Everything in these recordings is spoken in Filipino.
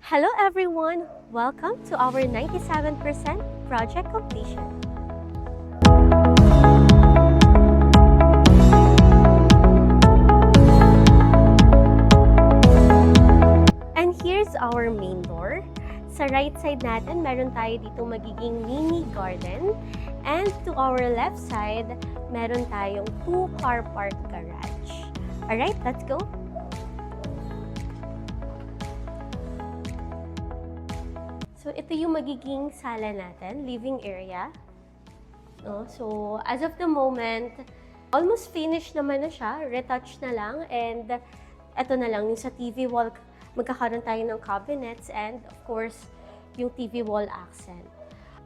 Hello everyone! Welcome to our 97% project completion. And here's our main door. Sa right side natin, meron tayo dito magiging mini garden. And to our left side, meron tayong 2-car park garage. Alright, let's go! So, ito yung magiging sala natin, living area. No? So, as of the moment, almost finished naman na siya. Retouch na lang. And, ito na lang, yung sa TV wall, magkakaroon tayo ng cabinets and, of course, yung TV wall accent.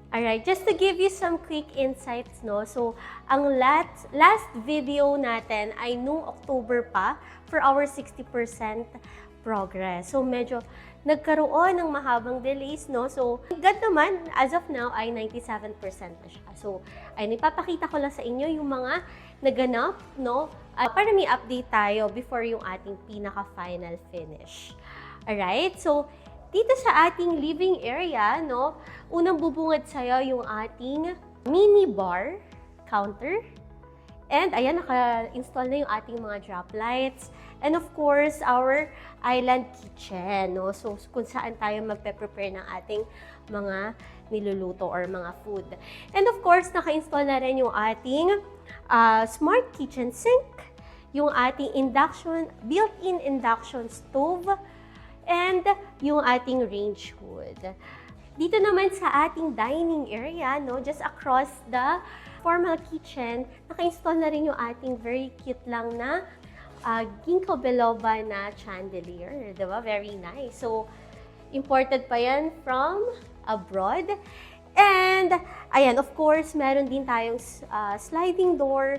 Alright, just to give you some quick insights, no? So, ang last video natin ay noong October pa for our 60% progress. So, medyo nagkaroon ng mahabang delays, no? So, God naman, as of now, ay 97% na siya. So, ay nipapakita ko lang sa inyo yung mga naganap, no? Para may update tayo before yung ating pinaka-final finish. Alright? So, dito sa ating living area, no? Unang bubungad sa'yo yung ating mini bar counter. And ayan, naka-install na yung ating mga drop lights. And of course, our island kitchen, no? So, kung saan tayo magpe-prepare ng ating mga niluluto or mga food. And of course, naka-install na rin yung ating smart kitchen sink, yung ating built-in induction stove, and yung ating range hood. Dito naman sa ating dining area, no, just across the formal kitchen, naka-install na rin yung ating very cute lang na ginkgo biloba na chandelier. Diba? Very nice. So, imported pa yan from abroad. And, ayan, of course, meron din tayong sliding door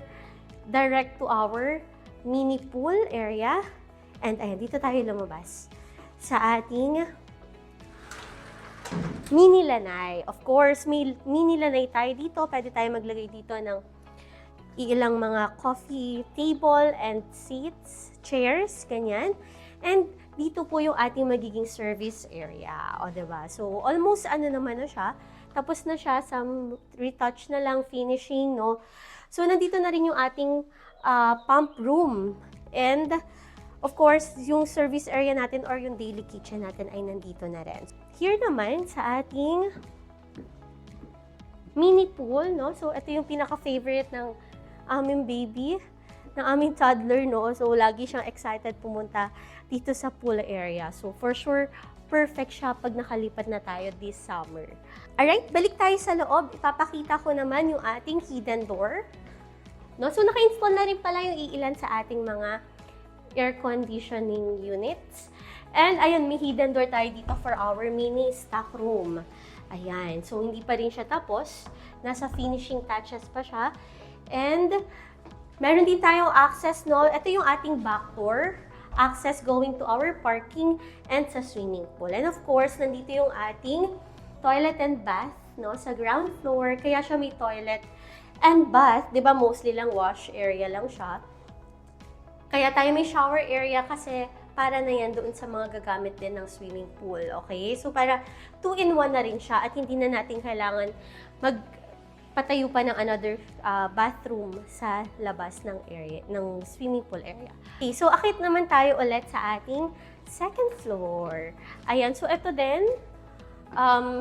direct to our mini pool area. And, ayan, dito tayo lumabas sa ating mini lanay. Of course, may mini lanay tayo dito. Pwede tayo maglagay dito ng ilang mga coffee table and seats, chairs, ganyan. And dito po yung ating magiging service area. O, diba? So, almost ano naman na siya. Tapos na siya, some retouch na lang, finishing, no? So, nandito na rin yung ating pump room. And, of course, yung service area natin or yung daily kitchen natin ay nandito na rin. Here naman sa ating mini pool, no? So, ito yung pinaka-favorite ng aming baby, ng aming toddler, no? So, lagi siyang excited pumunta dito sa pool area. So, for sure, perfect siya pag nakalipat na tayo this summer. Alright, balik tayo sa loob. Ipapakita ko naman yung ating hidden door. No? So, naka-install na rin pala yung iilan sa ating mga air conditioning units. And, ayan, may hidden door tayo dito for our mini stock room. Ayan, so hindi pa rin siya tapos. Nasa finishing touches pa siya. And, meron din tayong access, no? Ito yung ating back door. Access going to our parking and sa swimming pool. And of course, nandito yung ating toilet and bath, no? Sa ground floor. Kaya siya may toilet and bath. Diba, mostly lang wash area lang siya. Kaya tayo may shower area kasi para na yan doon sa mga gagamit din ng swimming pool. Okay? So, para 2-in-1 na rin siya at hindi na natin kailangan magpatayo pa ng another bathroom sa labas ng area, ng swimming pool area. Okay, so akit naman tayo ulit sa ating second floor. Ayan, so ito din,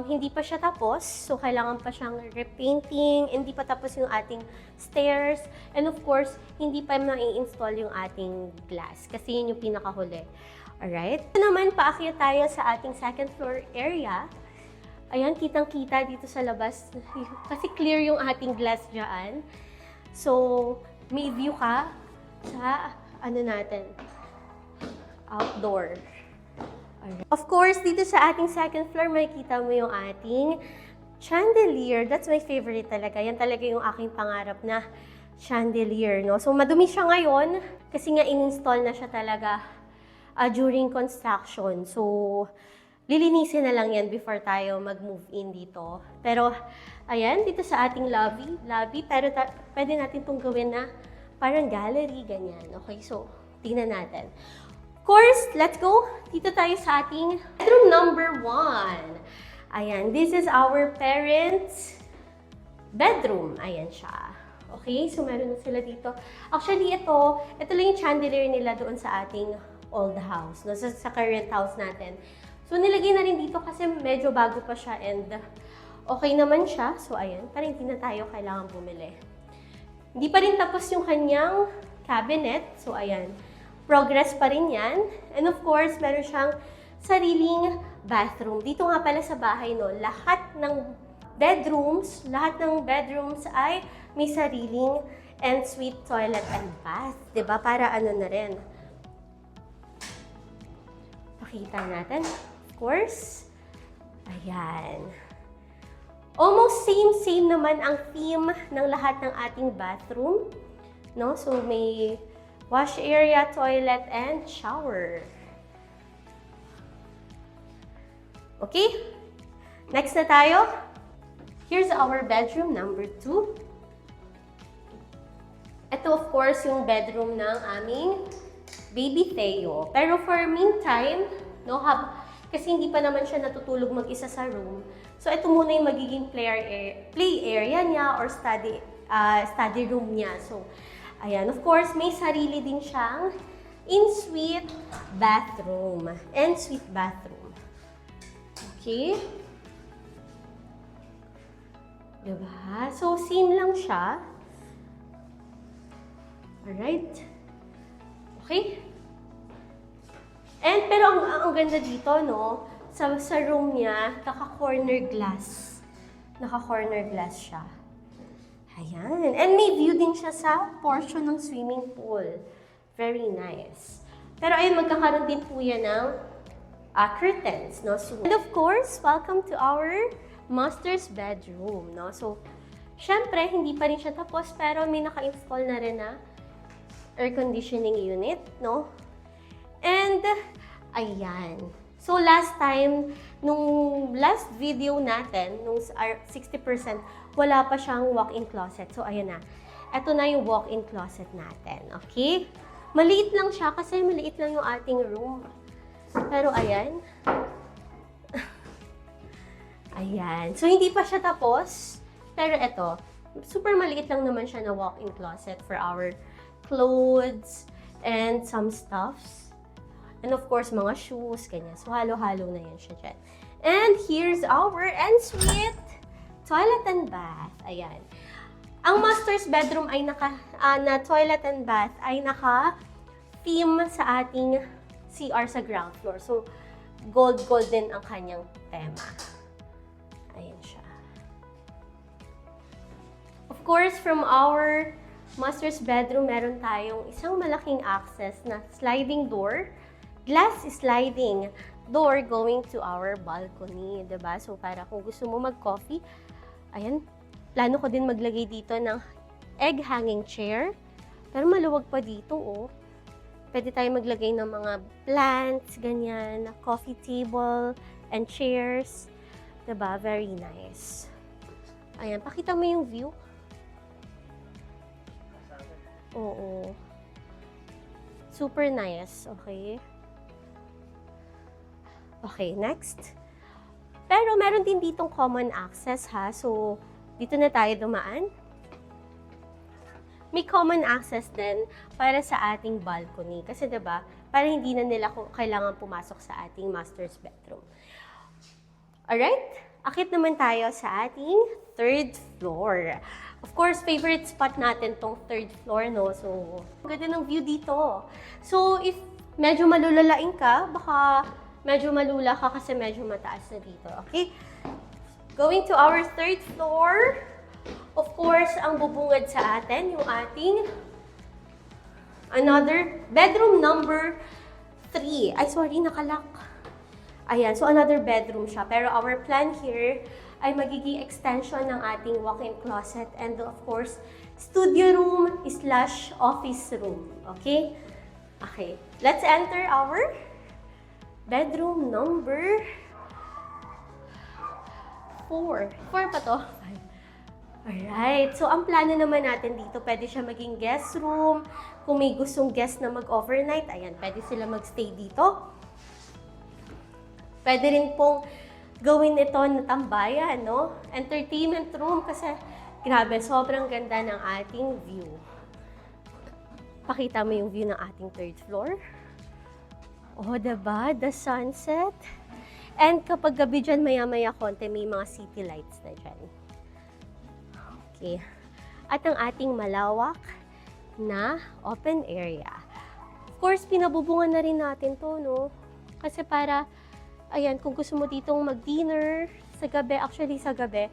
hindi pa siya tapos. So, kailangan pa siyang repainting. Hindi pa tapos yung ating stairs. And of course, hindi pa ma-i-install yung ating glass. Kasi yun yung pinakahuli. Alright? Ito naman, paakyat tayo sa ating second floor area. Ayan, kitang-kita dito sa labas. Kasi clear yung ating glass dyan. So, may view ka sa, outdoor. Alright. Of course, dito sa ating second floor, makikita mo yung ating chandelier. That's my favorite talaga. Yan talaga yung aking pangarap na chandelier, no? So, madumi siya ngayon kasi nga in-install na siya talaga during construction. So, lilinisin na lang yan before tayo mag-move in dito. Pero, ayan, dito sa ating lobby, pero pwede natin itong gawin na parang gallery, ganyan. Okay, so, tingnan natin. Of course, let's go. Dito tayo sa ating bedroom number Ayan, this is our parents' bedroom. Ayan siya. Okay, so meron na sila dito. Actually, ito lang yung chandelier nila doon sa ating old house, no? Sa current house natin. So, nilagay na rin dito kasi medyo bago pa siya and okay naman siya. So, ayan, parang hindi na tayo kailangan bumili. Hindi pa rin tapos yung kanyang cabinet. So, ayan, progress pa rin yan. And of course, meron siyang sariling bathroom. Dito nga pala sa bahay, no, lahat ng bedrooms ay may sariling ensuite toilet and bath. 'Di ba? Para ano na rin. Pakita natin. Of course. Ayan. Almost same naman ang theme ng lahat ng ating bathroom. No? So, may wash area, toilet, and shower. Okay? Next na tayo. Here's our bedroom number 2. Ito, of course, yung bedroom ng aming baby Theo. Pero for meantime, no, kasi hindi pa naman siya natutulog mag-isa sa room. So, ito muna yung magiging play area niya or study room niya. So, ayan. Of course, may sarili din siyang in-suite bathroom. En-suite bathroom. Okay? Diba? So, same lang siya. Alright? Okay? And, pero ang ganda dito, no? Sa room niya, naka-corner glass. Naka-corner glass siya. Ayan. And may view din siya sa portion ng swimming pool. Very nice. Pero ayun, magkakaroon din po yan ng curtains, no? So, and of course, welcome to our master's bedroom, no? So, syempre, hindi pa rin siya tapos, pero may naka-install na rin na air conditioning unit, no? And, ayan. So, last time, nung last video natin, nung 60%, wala pa siyang walk-in closet. So, ayan na. Ito na yung walk-in closet natin, okay? Maliit lang siya kasi maliit lang yung ating room. Pero, ayan. Ayan. So, hindi pa siya tapos. Pero ito, super maliit lang naman siya na walk-in closet for our clothes and some stuffs. And of course, mga shoes, ganyan. So, halo-halo na yan siya dyan. And here's our ensuite toilet and bath. Ayan. Ang master's bedroom ay na toilet and bath ay naka-theme sa ating CR sa ground floor. So, gold din ang kanyang tema. Ayan siya. Of course, from our master's bedroom, meron tayong isang malaking access na sliding door. Glass sliding door going to our balcony, diba? So, para kung gusto mo mag-coffee, ayan, plano ko din maglagay dito ng egg hanging chair. Pero maluwag pa dito, oh. Pwede tayo maglagay ng mga plants, ganyan, coffee table, and chairs. Diba? Very nice. Ayan, pakita mo yung view. Oo. Super nice, okay? Okay, next. Pero meron din ditong common access, ha? So, dito na tayo dumaan. May common access din para sa ating balcony. Kasi, diba, para hindi na nila kailangan pumasok sa ating master's bedroom. Alright? Akit naman tayo sa ating third floor. Of course, favorite spot natin tong third floor, no? So, ganda ng view dito. So, if medyo malulalain ka, baka medyo malula ka kasi medyo mataas na dito, okay? Going to our third floor, of course, ang bubungad sa atin, yung ating another bedroom number 3. Ay, sorry, nakalock. Ayan, so another bedroom siya. Pero our plan here ay magiging extension ng ating walk-in closet and of course, studio room / office room, okay? Okay, let's enter our bedroom number 4. 4 pa to? Alright. So, ang plano naman natin dito, pwede siya maging guest room. Kung may gustong guest na mag-overnight, ayan, pwede sila mag-stay dito. Pwede rin pong gawin ito na tambayan, no? Entertainment room kasi grabe, sobrang ganda ng ating view. Pakita mo yung view ng ating third floor. Oh, diba? The sunset. And kapag gabi dyan, maya-maya konti, may mga city lights na dyan. Okay. At ang ating malawak na open area. Of course, pinabubungan na rin natin to, no? Kasi para, ayan, kung gusto mo ditong mag-dinner sa gabi, actually sa gabi,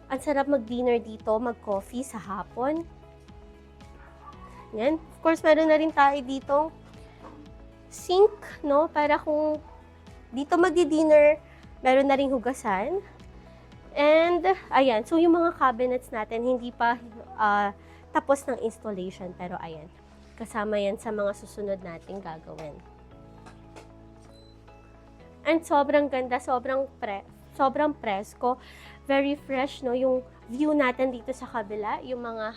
ang sarap mag-dinner dito, mag-coffee sa hapon. Yan. Of course, meron na rin tayo ditong sink, no? Para kung dito magdi-dinner, meron na rin hugasan. And, ayan. So, yung mga cabinets natin, hindi pa tapos ng installation. Pero, ayan. Kasama yan sa mga susunod nating gagawin. And sobrang ganda, sobrang presko. Very fresh, no? Yung view natin dito sa kabila, yung mga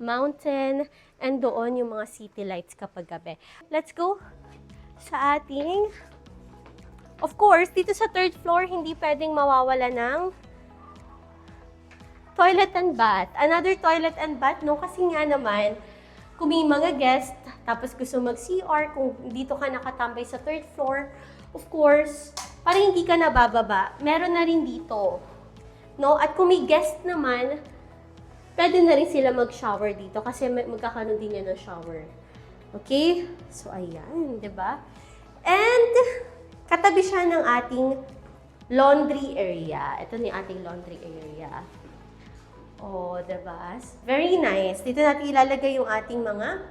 mountain, and doon yung mga city lights kapag gabi. Let's go sa ating, of course, dito sa third floor, hindi pwedeng mawawala ng toilet and bath. Another toilet and bath, no? Kasi nga naman, kung may mga guest, tapos gusto mag-CR, kung dito ka nakatambay sa third floor, of course, para hindi ka nabababa, meron na rin dito. No? At kung may guest naman, pwede na rin sila mag-shower dito kasi magkakaroon din yan ng shower. Okay? So, ayan, di ba? And, katabi siya ng ating laundry area. Ito ni ating laundry area. Oh, diba? Very nice. Dito natin ilalagay yung ating mga...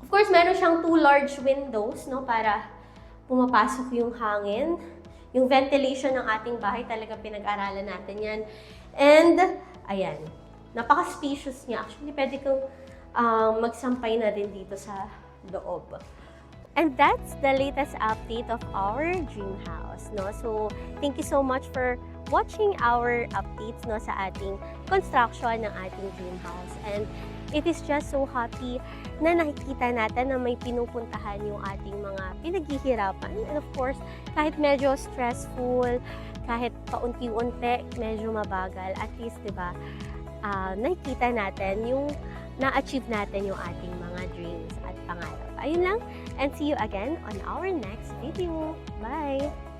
Of course, meron siyang 2 large windows, no? Para pumapasok yung hangin. Yung ventilation ng ating bahay, talaga pinag-aralan natin yan. And, ayan. Napaka-spacious niya. Actually, pwede kang magsampay na rin dito sa loob. And that's the latest update of our dream house, no? So, thank you so much for watching our updates, no, sa ating construction ng ating dream house. And it is just so happy na nakikita natin na may pinupuntahan yung ating mga pinaghihirapan. And of course, kahit medyo stressful, kahit paunti-unti, medyo mabagal, at least, di ba, nakikita natin yung na-achieve natin yung ating mga dreams at pangarap. Ayun lang, and see you again on our next video. Bye!